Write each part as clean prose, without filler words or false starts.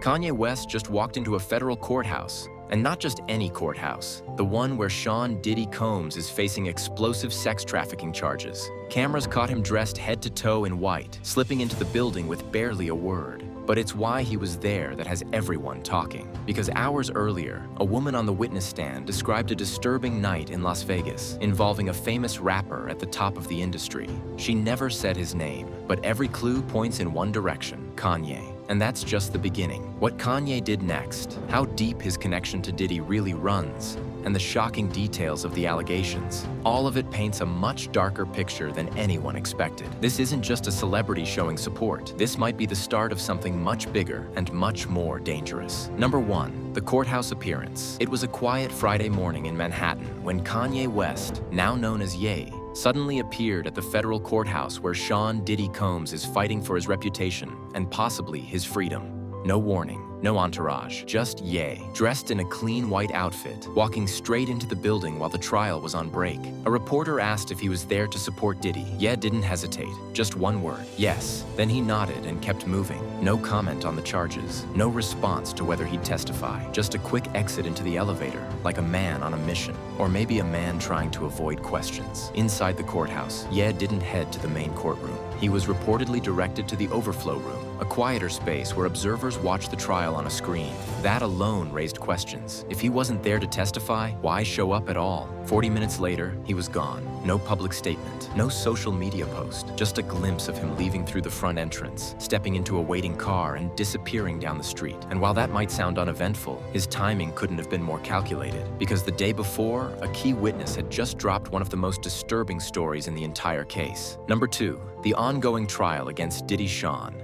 Kanye West just walked into a federal courthouse. And not just any courthouse, the one where Diddy Combs is facing explosive sex trafficking charges. Cameras caught him dressed head to toe in white, slipping into the building with barely a word. But it's why he was there that has everyone talking. Because hours earlier, a woman on the witness stand described a disturbing night in Las Vegas involving a famous rapper at the top of the industry. She never said his name, but every clue points in one direction: Kanye. And that's just the beginning. What Kanye did next, how deep his connection to Diddy really runs, and the shocking details of the allegations. All of it paints a much darker picture than anyone expected. This isn't just a celebrity showing support. This might be the start of something much bigger and much more dangerous. Number 1, the courthouse appearance. It was a quiet Friday morning in Manhattan when Kanye West, now known as Ye, suddenly appeared at the federal courthouse where Diddy Combs is fighting for his reputation and possibly his freedom. No warning, no entourage, just Ye, dressed in a clean white outfit, walking straight into the building while the trial was on break. A reporter asked if he was there to support Diddy. Ye didn't hesitate, just one word: yes. Then he nodded and kept moving. No comment on the charges, no response to whether he'd testify, just a quick exit into the elevator, like a man on a mission, or maybe a man trying to avoid questions. Inside the courthouse, Ye didn't head to the main courtroom. He was reportedly directed to the overflow room, a quieter space where observers watched the trial on a screen. That alone raised questions. If he wasn't there to testify, why show up at all? 40 minutes later, he was gone. No public statement, no social media post, just a glimpse of him leaving through the front entrance, stepping into a waiting car and disappearing down the street. And while that might sound uneventful, his timing couldn't have been more calculated, because the day before, a key witness had just dropped one of the most disturbing stories in the entire case. Number 2, the ongoing trial against Diddy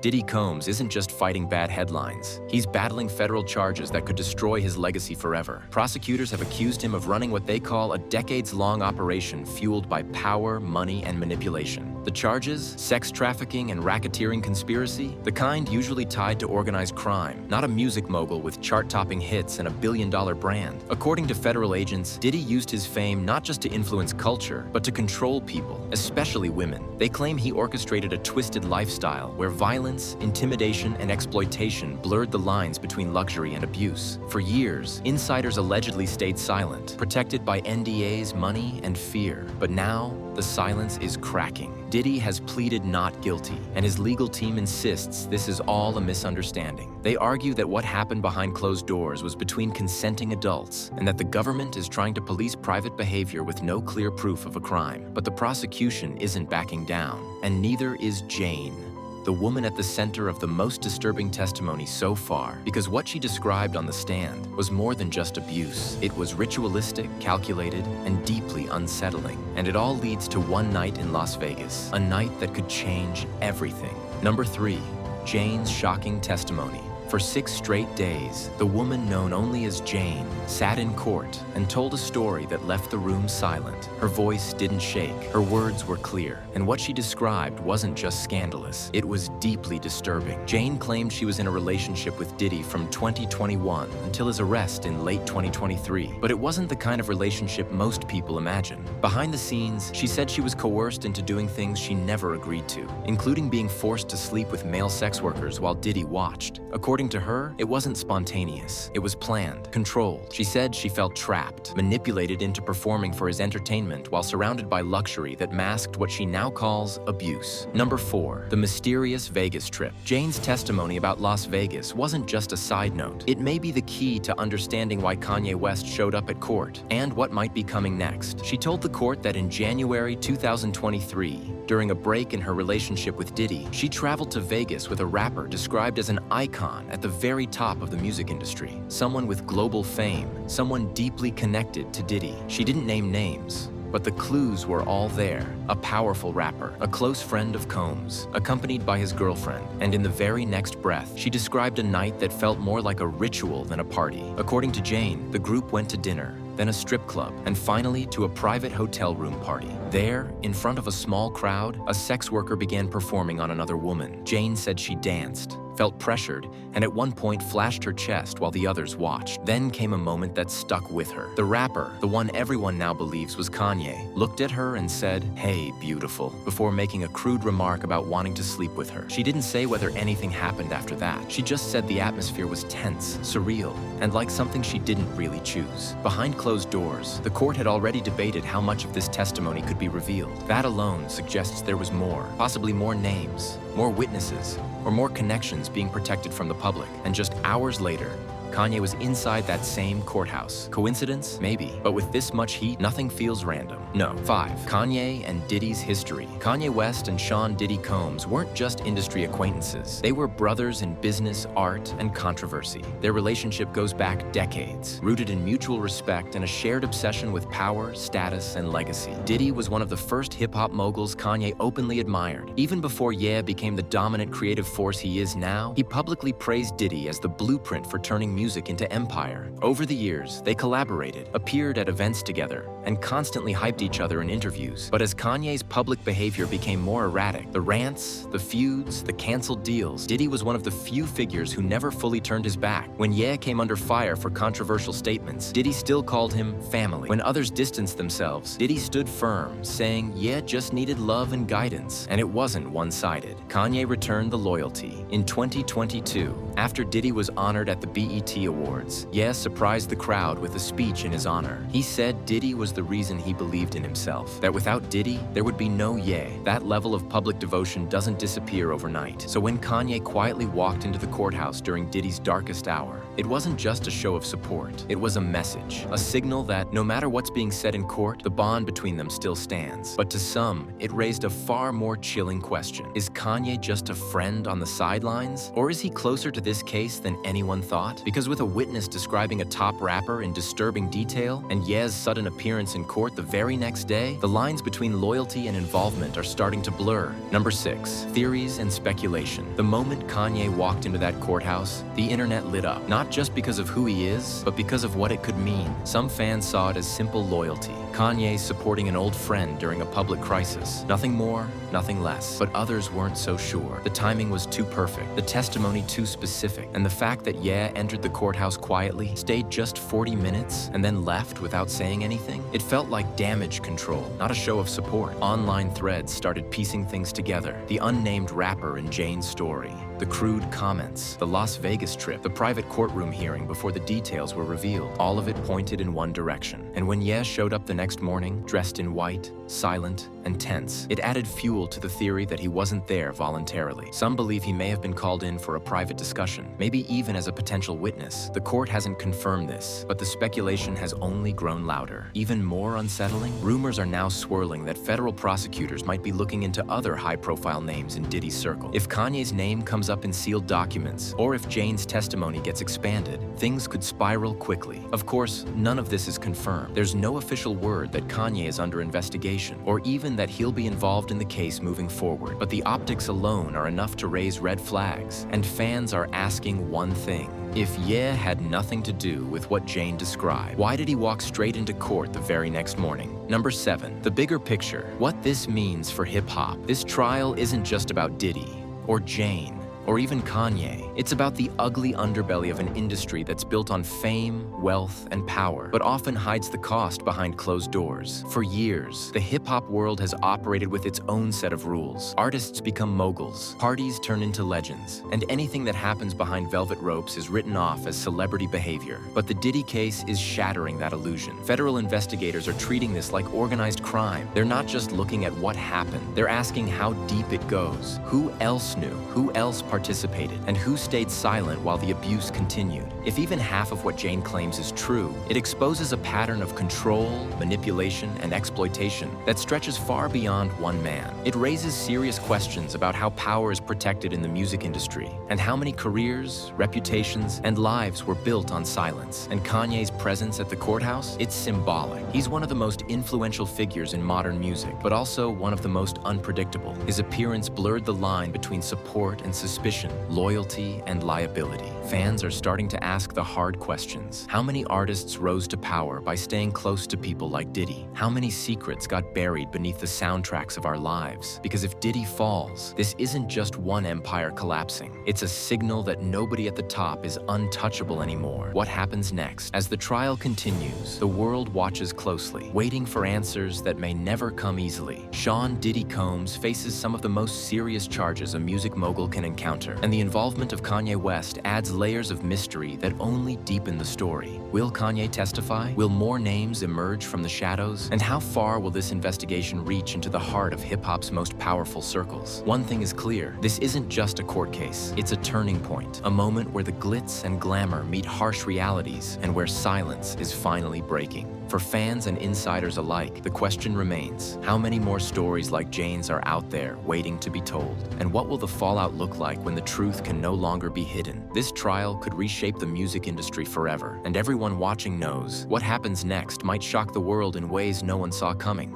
Diddy Combs isn't just fighting bad headlines. He's battling federal charges that could destroy his legacy forever. Prosecutors have accused him of running what they call a decades-long operation fueled by power, money, and manipulation. The charges? Sex trafficking and racketeering conspiracy? The kind usually tied to organized crime, not a music mogul with chart-topping hits and a billion-dollar brand. According to federal agents, Diddy used his fame not just to influence culture, but to control people, especially women. They claim he orchestrated a twisted lifestyle where violence, intimidation, and exploitation blurred the lines between luxury and abuse. For years, insiders allegedly stayed silent, protected by NDAs, money, and fear. But now, the silence is cracking. Diddy has pleaded not guilty, and his legal team insists this is all a misunderstanding. They argue that what happened behind closed doors was between consenting adults, and that the government is trying to police private behavior with no clear proof of a crime. But the prosecution isn't backing down, and neither is Jane, the woman at the center of the most disturbing testimony so far, because what she described on the stand was more than just abuse. It was ritualistic, calculated, and deeply unsettling. And it all leads to one night in Las Vegas, a night that could change everything. Number 3, Jane's shocking testimony. For 6 straight days, the woman known only as Jane sat in court and told a story that left the room silent. Her voice didn't shake, her words were clear, and what she described wasn't just scandalous, it was deeply disturbing. Jane claimed she was in a relationship with Diddy from 2021 until his arrest in late 2023, but it wasn't the kind of relationship most people imagine. Behind the scenes, she said she was coerced into doing things she never agreed to, including being forced to sleep with male sex workers while Diddy watched. According to her, it wasn't spontaneous. It was planned, controlled. She said she felt trapped, manipulated into performing for his entertainment while surrounded by luxury that masked what she now calls abuse. Number 4, the mysterious Vegas trip. Jane's testimony about Las Vegas wasn't just a side note. It may be the key to understanding why Kanye West showed up at court and what might be coming next. She told the court that in January 2023, during a break in her relationship with Diddy, she traveled to Vegas with a rapper described as an icon at the very top of the music industry, someone with global fame, someone deeply connected to Diddy. She didn't name names, but the clues were all there. A powerful rapper, a close friend of Combs, accompanied by his girlfriend, and in the very next breath, she described a night that felt more like a ritual than a party. According to Jane, the group went to dinner, then a strip club, and finally to a private hotel room party. There, in front of a small crowd, a sex worker began performing on another woman. Jane said she danced, felt pressured, and at one point flashed her chest while the others watched. Then came a moment that stuck with her. The rapper, the one everyone now believes was Kanye, looked at her and said, "Hey, beautiful," before making a crude remark about wanting to sleep with her. She didn't say whether anything happened after that. She just said the atmosphere was tense, surreal, and like something she didn't really choose. Behind closed doors, the court had already debated how much of this testimony could be revealed. That alone suggests there was more, possibly more names, more witnesses, or more connections being protected from the public. And just hours later, Kanye was inside that same courthouse. Coincidence? Maybe. But with this much heat, nothing feels random. No. 5. Kanye and Diddy's history. Kanye West and Sean Diddy Combs weren't just industry acquaintances. They were brothers in business, art, and controversy. Their relationship goes back decades, rooted in mutual respect and a shared obsession with power, status, and legacy. Diddy was one of the first hip-hop moguls Kanye openly admired. Even before Ye became the dominant creative force he is now, he publicly praised Diddy as the blueprint for turning music into empire. Over the years, they collaborated, appeared at events together, and constantly hyped each other in interviews. But as Kanye's public behavior became more erratic, the rants, the feuds, the canceled deals, Diddy was one of the few figures who never fully turned his back. When Ye came under fire for controversial statements, Diddy still called him family. When others distanced themselves, Diddy stood firm, saying Ye just needed love and guidance, and it wasn't one-sided. Kanye returned the loyalty. In 2022, after Diddy was honored at the BET Awards, Ye surprised the crowd with a speech in his honor. He said Diddy was the reason he believed in himself, that without Diddy, there would be no Ye. That level of public devotion doesn't disappear overnight. So when Kanye quietly walked into the courthouse during Diddy's darkest hour, it wasn't just a show of support. It was a message, a signal that no matter what's being said in court, the bond between them still stands. But to some, it raised a far more chilling question. Is Kanye just a friend on the sidelines? Or is he closer to this case than anyone thought? Because with a witness describing a top rapper in disturbing detail and Ye's sudden appearance in court the very next day, the lines between loyalty and involvement are starting to blur. Number 6, theories and speculation. The moment Kanye walked into that courthouse, the internet lit up. Not just because of who he is, but because of what it could mean. Some fans saw it as simple loyalty. Kanye supporting an old friend during a public crisis. Nothing more, nothing less. But others weren't so sure. The timing was too perfect, the testimony too specific, and the fact that Ye entered the courthouse quietly, stayed just 40 minutes, and then left without saying anything, it felt like damage control, not a show of support. Online threads started piecing things together. The unnamed rapper in Jane's story, the crude comments, the Las Vegas trip, the private courtroom hearing before the details were revealed. All of it pointed in one direction. And when Ye showed up the next morning, dressed in white, silent, and tense, it added fuel to the theory that he wasn't there voluntarily. Some believe he may have been called in for a private discussion, maybe even as a potential witness. The court hasn't confirmed this, but the speculation has only grown louder. Even more unsettling, rumors are now swirling that federal prosecutors might be looking into other high-profile names in Diddy's circle. If Kanye's name comes up in sealed documents, or if Jane's testimony gets expanded, things could spiral quickly. Of course, none of this is confirmed. There's no official word that Kanye is under investigation, or even that he'll be involved in the case moving forward. But the optics alone are enough to raise red flags, and fans are asking one thing. If Ye had nothing to do with what Jane described, why did he walk straight into court the very next morning? Number 7, the bigger picture. What this means for hip-hop. This trial isn't just about Diddy, or Jane, or even Kanye. It's about the ugly underbelly of an industry that's built on fame, wealth, and power, but often hides the cost behind closed doors. For years, the hip-hop world has operated with its own set of rules. Artists become moguls, parties turn into legends, and anything that happens behind velvet ropes is written off as celebrity behavior. But the Diddy case is shattering that illusion. Federal investigators are treating this like organized crime. They're not just looking at what happened, they're asking how deep it goes. Who else knew? Who else participated? And who stayed silent while the abuse continued? If even half of what Jane claims is true, it exposes a pattern of control, manipulation, and exploitation that stretches far beyond one man. It raises serious questions about how power is protected in the music industry, and how many careers, reputations, and lives were built on silence. And Kanye's presence at the courthouse? It's symbolic. He's one of the most influential figures in modern music, but also one of the most unpredictable. His appearance blurred the line between support and suspicion. suspicion, loyalty, and liability. Fans are starting to ask the hard questions. How many artists rose to power by staying close to people like Diddy? How many secrets got buried beneath the soundtracks of our lives? Because if Diddy falls, this isn't just one empire collapsing. It's a signal that nobody at the top is untouchable anymore. What happens next? As the trial continues, the world watches closely, waiting for answers that may never come easily. Sean Diddy Combs faces some of the most serious charges a music mogul can encounter, and the involvement of Kanye West adds layers of mystery that only deepen the story. Will Kanye testify? Will more names emerge from the shadows? And how far will this investigation reach into the heart of hip-hop's most powerful circles? One thing is clear, this isn't just a court case. It's a turning point, a moment where the glitz and glamour meet harsh realities and where silence is finally breaking. For fans and insiders alike, the question remains, how many more stories like Jane's are out there waiting to be told? And what will the fallout look like when the truth can no longer be hidden? This trial could reshape the music industry forever, and everyone watching knows what happens next might shock the world in ways no one saw coming.